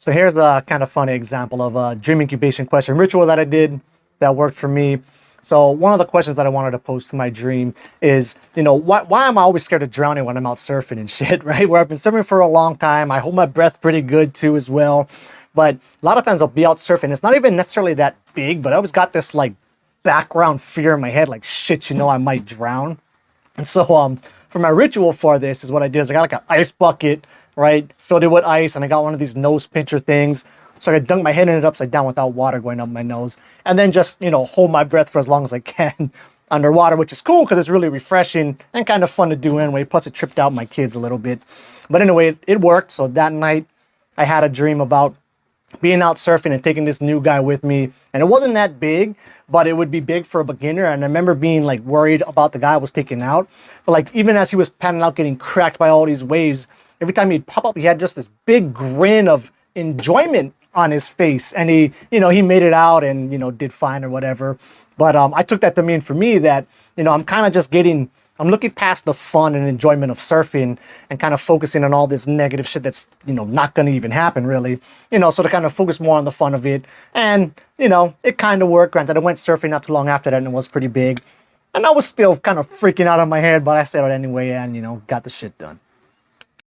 So here's a kind of funny example of a dream incubation question ritual that I did that worked for me. So one of the questions that I wanted to pose to my dream is, why am I always scared of drowning when I'm out surfing and shit, right? Where I've been surfing for a long time. I hold my breath pretty good too as well. But a lot of times I'll be out surfing. It's not even necessarily that big, but I always got this like background fear in my head, like shit, I might drown. And so for my ritual for this is what I did is I got like an ice bucket, right? Filled it with ice, and I got one of these nose pincher things. So I could dunk my head in it upside down without water going up my nose. And then just, hold my breath for as long as I can underwater, which is cool because it's really refreshing and kind of fun to do anyway. Plus it tripped out my kids a little bit. But anyway, it worked. So that night I had a dream about being out surfing and taking this new guy with me. And it wasn't that big, but it would be big for a beginner. And I remember being like worried about the guy I was taking out. But like even as he was paddling out, getting cracked by all these waves, every time he'd pop up, he had just this big grin of enjoyment on his face. And he made it out and, did fine or whatever. But I took that to mean for me that, I'm kind of just I'm looking past the fun and enjoyment of surfing and kind of focusing on all this negative shit that's, not going to even happen really, so to kind of focus more on the fun of it. And, it kind of worked. Granted, I went surfing not too long after that and it was pretty big. And I was still kind of freaking out on my head, but I said it anyway and, got the shit done.